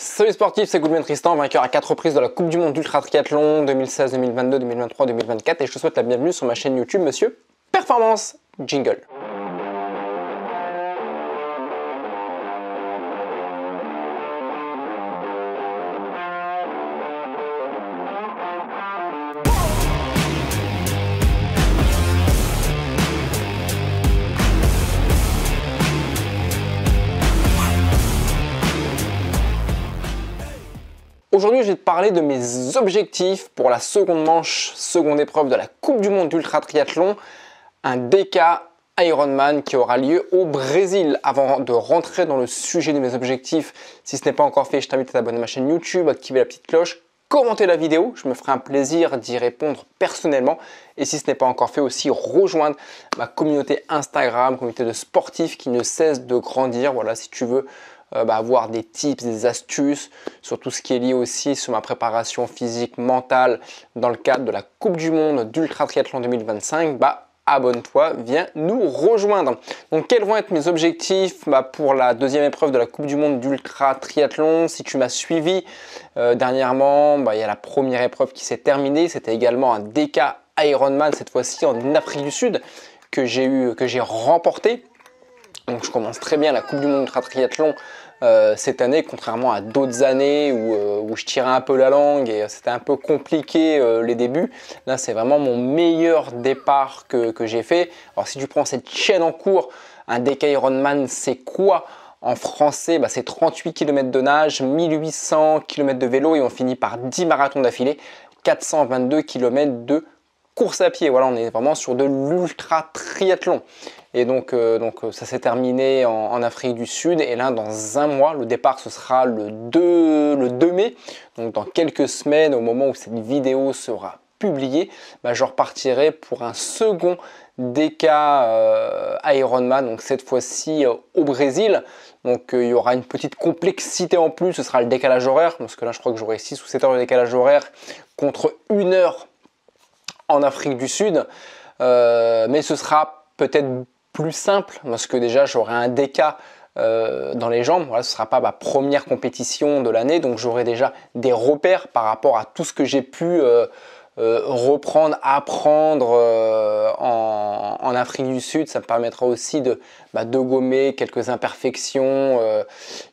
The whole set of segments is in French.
Salut sportif, c'est Goodman Tristan, vainqueur à 4 reprises de la Coupe du Monde d'Ultra Triathlon 2016, 2022, 2023, 2024 et je te souhaite la bienvenue sur ma chaîne YouTube Monsieur Performance. Jingle. Aujourd'hui, je vais te parler de mes objectifs pour la seconde manche, seconde épreuve de la Coupe du Monde d'Ultra Triathlon, un DK Ironman qui aura lieu au Brésil. Avant de rentrer dans le sujet de mes objectifs, si ce n'est pas encore fait, je t'invite à t'abonner à ma chaîne YouTube, activer la petite cloche, commenter la vidéo, je me ferai un plaisir d'y répondre personnellement. Et si ce n'est pas encore fait aussi, rejoindre ma communauté Instagram, communauté de sportifs qui ne cesse de grandir. Voilà, si tu veux avoir des tips, des astuces sur tout ce qui est lié aussi sur ma préparation physique, mentale dans le cadre de la Coupe du Monde d'Ultra Triathlon 2025, abonne-toi, viens nous rejoindre. Donc quels vont être mes objectifs pour la deuxième épreuve de la Coupe du Monde d'Ultra Triathlon? Si tu m'as suivi dernièrement, il y a la première épreuve qui s'est terminée, c'était également un DK Ironman, cette fois-ci en Afrique du Sud, que j'ai remporté. Donc je commence très bien la Coupe du Monde Ultra Triathlon cette année, contrairement à d'autres années où je tirais un peu la langue et c'était un peu compliqué les débuts. Là, c'est vraiment mon meilleur départ que j'ai fait. Alors si tu prends cette chaîne en cours, un DK Ironman, c'est quoi en français? C'est 38 km de nage, 1800 km de vélo et on finit par 10 marathons d'affilée, 422 km de course à pied. Voilà, on est vraiment sur de l'ultra triathlon. Et donc ça s'est terminé en Afrique du Sud. Et là, dans un mois, le départ, ce sera le 2 mai. Donc dans quelques semaines, au moment où cette vidéo sera publiée, je repartirai pour un second DK Ironman. Donc cette fois-ci au Brésil. Donc il y aura une petite complexité en plus. Ce sera le décalage horaire. Parce que là, je crois que j'aurai 6 ou 7 heures de décalage horaire contre 1 heure en Afrique du Sud. Mais ce sera peut-être plus simple parce que déjà j'aurai un DK dans les jambes. Voilà, ce ne sera pas ma première compétition de l'année, donc j'aurai déjà des repères par rapport à tout ce que j'ai pu reprendre, apprendre en Afrique du Sud. Ça me permettra aussi de gommer quelques imperfections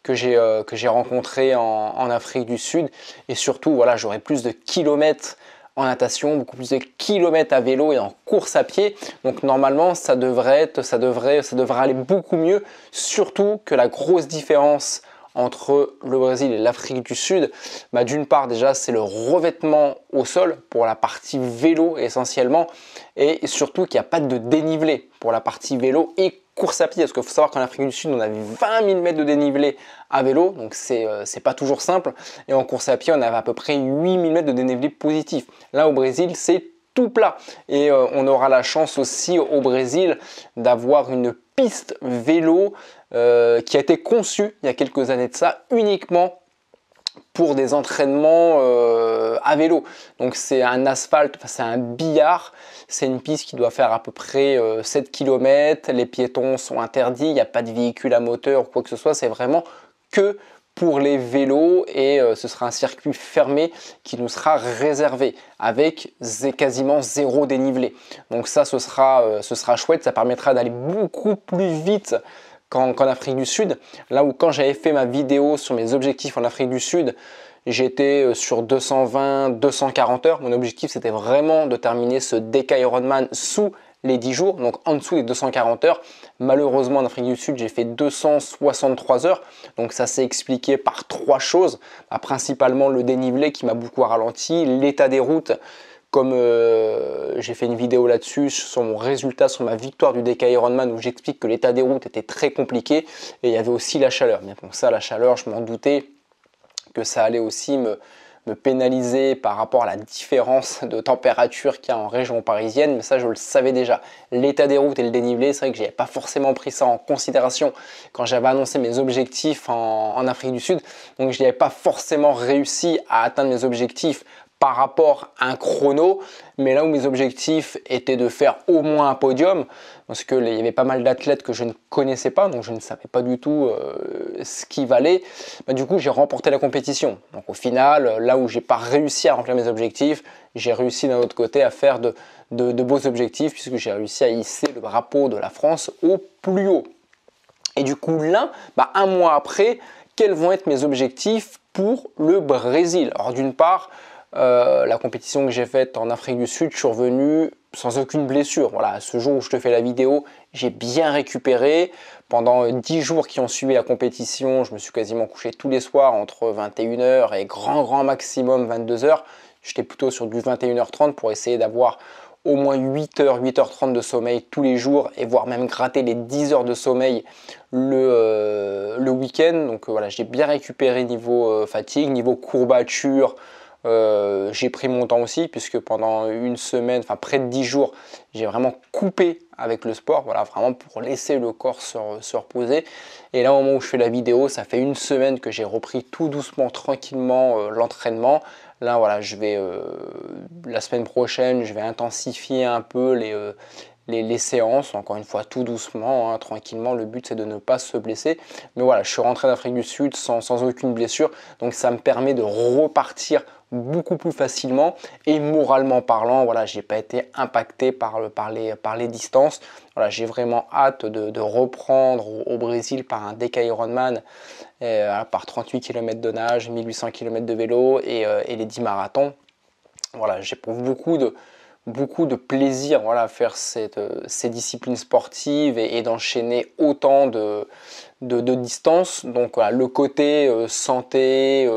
que j'ai rencontrées en Afrique du Sud. Et surtout, voilà, j'aurai plus de kilomètres en natation, beaucoup plus de kilomètres à vélo et en course à pied. Donc normalement, ça devrait aller beaucoup mieux. Surtout que la grosse différence entre le Brésil et l'Afrique du Sud, d'une part déjà c'est le revêtement au sol pour la partie vélo essentiellement et surtout qu'il n'y a pas de dénivelé pour la partie vélo et course à pied, parce qu'il faut savoir qu'en Afrique du Sud on avait 20 000 mètres de dénivelé à vélo, donc c'est pas toujours simple, et en course à pied on avait à peu près 8 000 mètres de dénivelé positif. Là au Brésil c'est tout plat et on aura la chance aussi au Brésil d'avoir une piste vélo qui a été conçue il y a quelques années de ça uniquement pour des entraînements à vélo. Donc c'est un asphalte, c'est un billard, c'est une piste qui doit faire à peu près 7 km, les piétons sont interdits, il n'y a pas de véhicule à moteur ou quoi que ce soit, c'est vraiment que pour les vélos et ce sera un circuit fermé qui nous sera réservé avec quasiment zéro dénivelé. Donc ça, ce sera chouette, ça permettra d'aller beaucoup plus vite qu'en Afrique du Sud. Là où quand j'avais fait ma vidéo sur mes objectifs en Afrique du Sud, j'étais sur 220-240 heures. Mon objectif, c'était vraiment de terminer ce DK Ironman sous les 10 jours, donc en dessous des 240 heures. Malheureusement, en Afrique du Sud, j'ai fait 263 heures. Donc ça s'est expliqué par 3 choses. Principalement le dénivelé qui m'a beaucoup ralenti, l'état des routes. Comme j'ai fait une vidéo là-dessus sur mon résultat, sur ma victoire du DK Ironman où j'explique que l'état des routes était très compliqué et il y avait aussi la chaleur. Mais bon, ça, la chaleur, je m'en doutais que ça allait aussi me pénaliser par rapport à la différence de température qu'il y a en région parisienne, mais ça je le savais déjà. L'état des routes et le dénivelé, c'est vrai que je n'avais pas forcément pris ça en considération quand j'avais annoncé mes objectifs en Afrique du Sud, donc je n'avais pas forcément réussi à atteindre mes objectifs par rapport à un chrono, mais là où mes objectifs étaient de faire au moins un podium, parce qu'il y avait pas mal d'athlètes que je ne connaissais pas, donc je ne savais pas du tout ce qui valait, bah, du coup j'ai remporté la compétition. Donc au final, là où j'ai pas réussi à remplir mes objectifs, j'ai réussi d'un autre côté à faire de beaux objectifs, puisque j'ai réussi à hisser le drapeau de la France au plus haut. Et du coup là, bah, un mois après, quels vont être mes objectifs pour le Brésil? Alors d'une part, la compétition que j'ai faite en Afrique du Sud, je suis revenu sans aucune blessure. Voilà, ce jour où je te fais la vidéo, j'ai bien récupéré. Pendant 10 jours qui ont suivi la compétition, je me suis quasiment couché tous les soirs entre 21h et grand maximum 22h. J'étais plutôt sur du 21h30 pour essayer d'avoir au moins 8h, 8h30 de sommeil tous les jours et voire même gratter les 10 heures de sommeil le week-end. Donc voilà, j'ai bien récupéré niveau fatigue, niveau courbature. J'ai pris mon temps aussi puisque pendant une semaine, enfin près de 10 jours, j'ai vraiment coupé avec le sport, voilà, vraiment pour laisser le corps se reposer. Et là au moment où je fais la vidéo, ça fait une semaine que j'ai repris tout doucement, tranquillement l'entraînement. Là voilà, je vais la semaine prochaine, je vais intensifier un peu les séances, encore une fois tout doucement, hein, tranquillement. Le but c'est de ne pas se blesser. Mais voilà, je suis rentré d'Afrique du Sud sans aucune blessure, donc ça me permet de repartir beaucoup plus facilement et moralement parlant, voilà, j'ai pas été impacté par les distances. Voilà, j'ai vraiment hâte de reprendre au Brésil par un DK Ironman, par 38 km de nage, 1800 km de vélo et les 10 marathons. Voilà, j'éprouve beaucoup de plaisir, voilà, à faire ces disciplines sportives et d'enchaîner autant de distance. Donc voilà, le côté santé,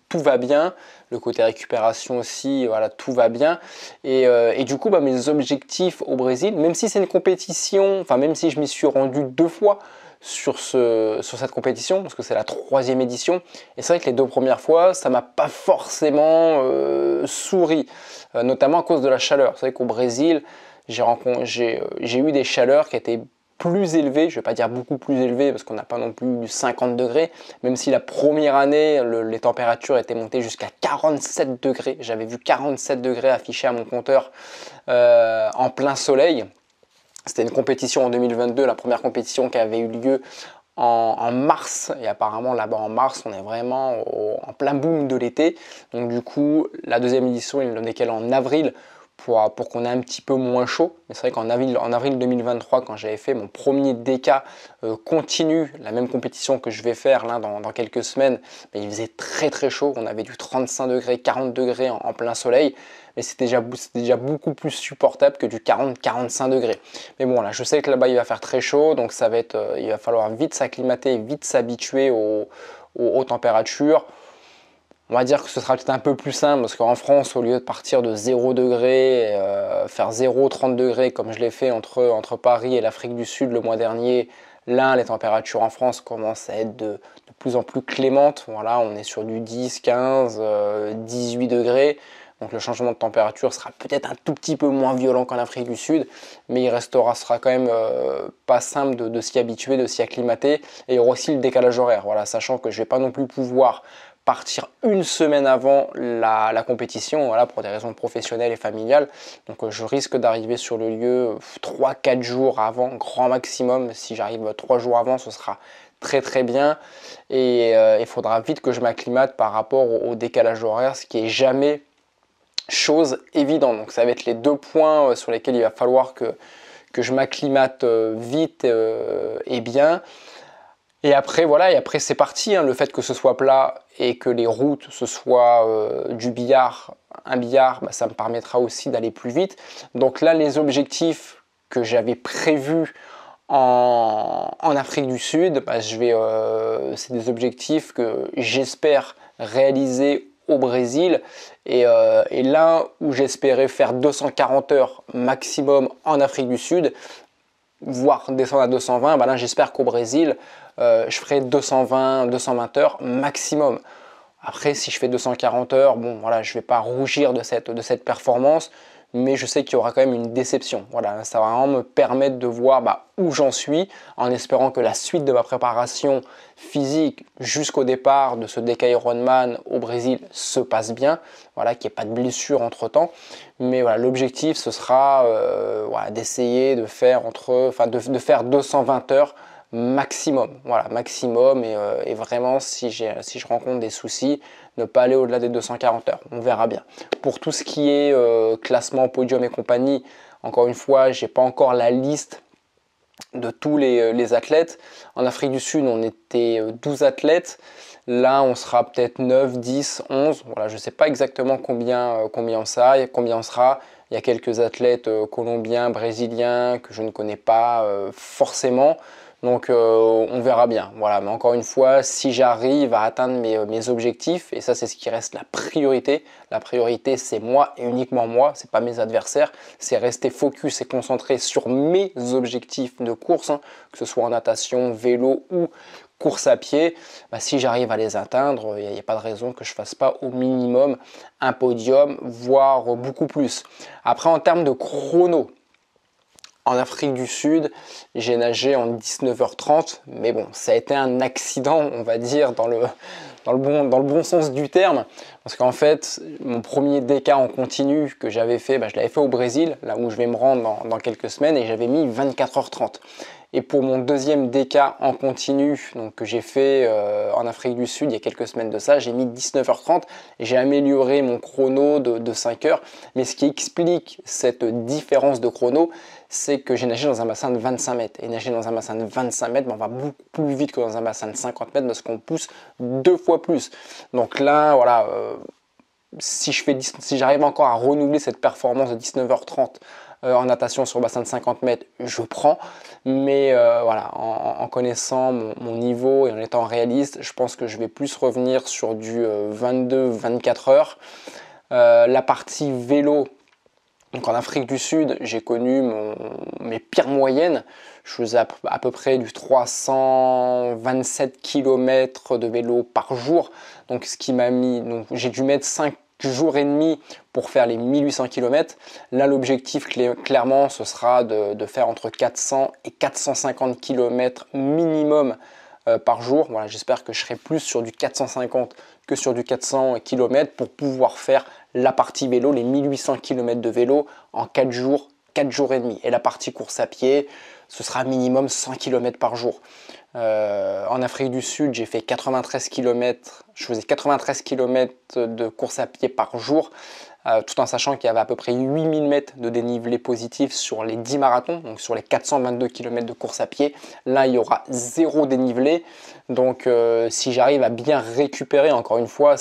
tout va bien. Le côté récupération aussi, voilà, tout va bien. Et du coup, bah, mes objectifs au Brésil, même si c'est une compétition, enfin même si je m'y suis rendu 2 fois sur cette compétition, parce que c'est la 3e édition, et c'est vrai que les 2 premières fois, ça m'a pas forcément souri, notamment à cause de la chaleur. C'est vrai qu'au Brésil, j'ai eu des chaleurs qui étaient plus élevé, je ne vais pas dire beaucoup plus élevé parce qu'on n'a pas non plus 50 degrés, même si la première année, les températures étaient montées jusqu'à 47 degrés. J'avais vu 47 degrés affichés à mon compteur en plein soleil. C'était une compétition en 2022, la première compétition qui avait eu lieu en mars, et apparemment là-bas en mars on est vraiment en plein boom de l'été. Donc du coup la 2e édition il en est qu'elle en avril pour qu'on ait un petit peu moins chaud. Mais c'est vrai qu'en avril 2023, quand j'avais fait mon premier DK continu, la même compétition que je vais faire là dans quelques semaines, il faisait très chaud. On avait du 35 degrés, 40 degrés en plein soleil. Mais c'était déjà beaucoup plus supportable que du 40-45 degrés. Mais bon, là, je sais que là-bas, il va faire très chaud. Donc ça va être, il va falloir vite s'acclimater, vite s'habituer aux températures. On va dire que ce sera peut-être un peu plus simple parce qu'en France, au lieu de partir de 0 degré, faire 0-30 degrés comme je l'ai fait entre Paris et l'Afrique du Sud le mois dernier, là, les températures en France commencent à être de plus en plus clémentes. Voilà, on est sur du 10, 15, 18 degrés. Donc le changement de température sera peut-être un tout petit peu moins violent qu'en Afrique du Sud, mais sera quand même pas simple de s'y habituer, de s'y acclimater. Et il y aura aussi le décalage horaire, voilà, sachant que je ne vais pas non plus pouvoir partir une semaine avant la compétition, voilà, pour des raisons professionnelles et familiales. Donc je risque d'arriver sur le lieu 3-4 jours avant, grand maximum. Si j'arrive 3 jours avant, ce sera très bien. Et il faudra vite que je m'acclimate par rapport au décalage horaire, ce qui est jamais chose évidente. Donc ça va être les 2 points sur lesquels il va falloir que je m'acclimate vite et bien. Et après voilà, et après c'est parti, hein. Le fait que ce soit plat et que les routes ce soit du billard, un billard, bah, ça me permettra aussi d'aller plus vite. Donc là les objectifs que j'avais prévus en Afrique du Sud, bah, c'est des objectifs que j'espère réaliser au Brésil. Et là où j'espérais faire 240 heures maximum en Afrique du Sud, voire descendre à 220, bah là j'espère qu'au Brésil, je ferai 220 heures maximum. Après, si je fais 240 heures, bon voilà, je ne vais pas rougir de cette performance, mais je sais qu'il y aura quand même une déception. Voilà, ça va vraiment me permettre de voir où j'en suis, en espérant que la suite de ma préparation physique jusqu'au départ de ce DK Ironman au Brésil se passe bien, voilà, qu'il n'y ait pas de blessure entre temps. Mais voilà, l'objectif ce sera d'essayer de faire de faire 220 heures maximum, voilà, maximum, et vraiment si je rencontre des soucis, ne pas aller au-delà des 240 heures, on verra bien. Pour tout ce qui est classement, podium et compagnie, encore une fois, j'ai pas encore la liste de tous les athlètes. En Afrique du Sud, on était 12 athlètes. Là, on sera peut-être 9, 10, 11. Voilà, je ne sais pas exactement combien on sera. Il y a quelques athlètes colombiens, brésiliens que je ne connais pas forcément. Donc, on verra bien. Voilà, mais encore une fois, si j'arrive à atteindre mes objectifs, et ça, c'est ce qui reste la priorité. La priorité, c'est moi et uniquement moi. C'est pas mes adversaires. C'est rester focus et concentré sur mes objectifs de course, que ce soit en natation, vélo ou course à pied. Si j'arrive à les atteindre, il n'y a pas de raison que je ne fasse pas au minimum un podium, voire beaucoup plus. Après, en termes de chrono, en Afrique du Sud, j'ai nagé en 19h30, mais bon, ça a été un accident, on va dire, dans le bon sens du terme, parce qu'en fait, mon premier DK en continu que j'avais fait, je l'avais fait au Brésil, là où je vais me rendre dans quelques semaines, et j'avais mis 24h30. Et pour mon deuxième DK en continu, donc que j'ai fait en Afrique du Sud il y a quelques semaines de ça, j'ai mis 19h30 et j'ai amélioré mon chrono de 5 heures. Mais ce qui explique cette différence de chrono, c'est que j'ai nagé dans un bassin de 25 mètres. Et nager dans un bassin de 25 mètres, on va beaucoup plus vite que dans un bassin de 50 mètres parce qu'on pousse 2 fois plus. Donc là, voilà, si j'arrive encore à renouveler cette performance de 19h30 en natation sur bassin de 50 mètres, je prends. Mais voilà, en connaissant mon niveau et en étant réaliste, je pense que je vais plus revenir sur du 22-24 heures. La partie vélo, donc en Afrique du Sud, j'ai connu mes pires moyennes. Je faisais à peu près du 327 km de vélo par jour. Donc ce qui m'a mis, donc j'ai dû mettre 5 jours et demi pour faire les 1800 km. Là, l'objectif clairement, ce sera de faire entre 400 et 450 km minimum par jour. Voilà, j'espère que je serai plus sur du 450 que sur du 400 km pour pouvoir faire la partie vélo, les 1800 km de vélo en 4 jours et demi. Et la partie course à pied, ce sera minimum 100 km par jour. En Afrique du Sud, j'ai fait 93 km, je faisais 93 km de course à pied par jour, tout en sachant qu'il y avait à peu près 8000 mètres de dénivelé positif sur les 10 marathons, donc sur les 422 km de course à pied. Là, il y aura zéro dénivelé. Donc, si j'arrive à bien récupérer, encore une fois,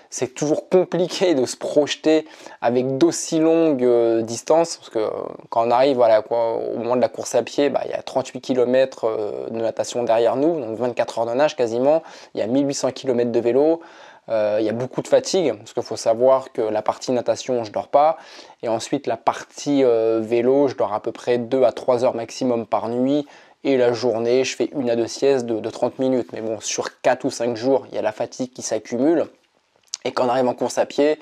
c'est toujours compliqué de se projeter avec d'aussi longues distances, parce que quand on arrive au moment de la course à pied, il y a 38 km de natation derrière nous, donc 24 heures de nage quasiment, il y a 1800 km de vélo, il y a beaucoup de fatigue, parce qu'il faut savoir que la partie natation, je ne dors pas, et ensuite la partie vélo, je dors à peu près 2 à 3 heures maximum par nuit, et la journée, je fais 1 à 2 siestes de 30 minutes. Mais bon, sur 4 ou 5 jours, il y a la fatigue qui s'accumule. Et quand on arrive en course à pied,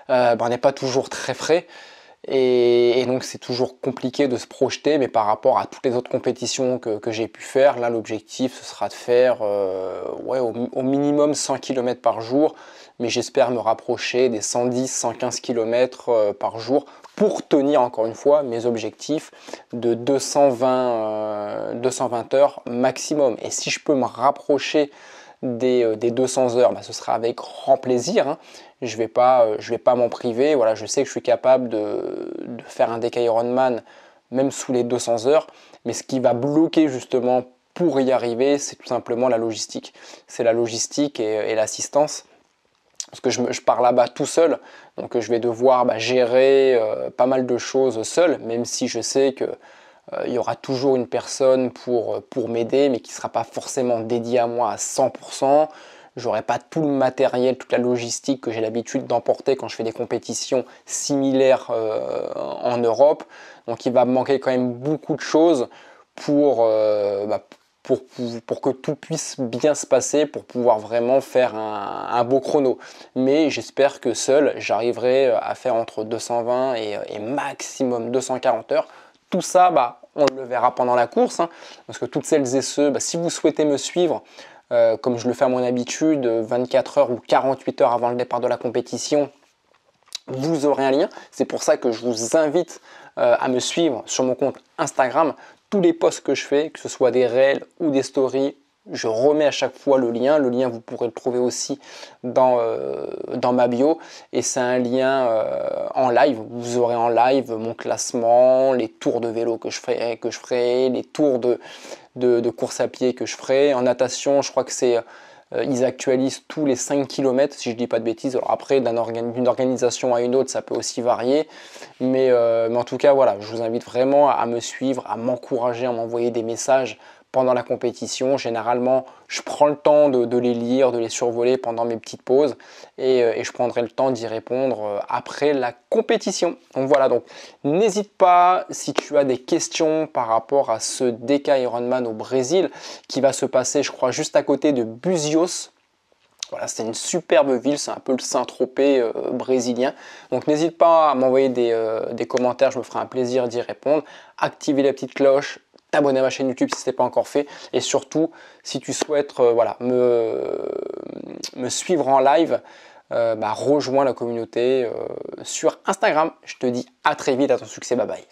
on n'est pas toujours très frais. Et donc, c'est toujours compliqué de se projeter. Mais par rapport à toutes les autres compétitions que j'ai pu faire, là, l'objectif, ce sera de faire au minimum 100 km par jour. Mais j'espère me rapprocher des 110-115 km par jour pour tenir, encore une fois, mes objectifs de 220 heures maximum. Et si je peux me rapprocher des 200 heures, ce sera avec grand plaisir. Je vais pas m'en priver. Voilà, je sais que je suis capable de faire un DK Ironman même sous les 200 heures. Mais ce qui va bloquer justement pour y arriver, c'est tout simplement la logistique. C'est la logistique et l'assistance. Parce que je pars là-bas tout seul, donc je vais devoir gérer pas mal de choses seul, même si je sais que il y aura toujours une personne pour m'aider, mais qui ne sera pas forcément dédiée à moi à 100%. Je n'aurai pas tout le matériel, toute la logistique que j'ai l'habitude d'emporter quand je fais des compétitions similaires en Europe. Donc il va me manquer quand même beaucoup de choses pour pour que tout puisse bien se passer, pour pouvoir vraiment faire un beau chrono. Mais j'espère que seul, j'arriverai à faire entre 220 et maximum 240 heures. Tout ça, on le verra pendant la course, hein, parce que toutes celles et ceux, si vous souhaitez me suivre, comme je le fais à mon habitude, 24 heures ou 48 heures avant le départ de la compétition, vous aurez un lien. C'est pour ça que je vous invite à me suivre sur mon compte Instagram. Tous les posts que je fais, que ce soit des réels ou des stories, je remets à chaque fois le lien. Le lien, vous pourrez le trouver aussi dans ma bio. Et c'est un lien en live. Vous aurez en live mon classement, les tours de vélo que je ferai, les tours de course à pied que je ferai. En natation, je crois que c'est... ils actualisent tous les 5 km, si je ne dis pas de bêtises. Alors après, d'une organisation à une autre, ça peut aussi varier. Mais en tout cas, voilà, je vous invite vraiment à me suivre, à m'encourager, à m'envoyer des messages pendant la compétition. Généralement, je prends le temps de les lire, de les survoler pendant mes petites pauses et je prendrai le temps d'y répondre après la compétition. Donc voilà, donc n'hésite pas si tu as des questions par rapport à ce DK Ironman au Brésil qui va se passer, je crois, juste à côté de Buzios. Voilà, c'est une superbe ville, c'est un peu le Saint-Tropez brésilien. Donc n'hésite pas à m'envoyer des commentaires, je me ferai un plaisir d'y répondre. Activez la petite cloche, t'abonner à ma chaîne YouTube si ce n'est pas encore fait. Et surtout, si tu souhaites me suivre en live, rejoins la communauté sur Instagram. Je te dis à très vite, à ton succès, bye bye.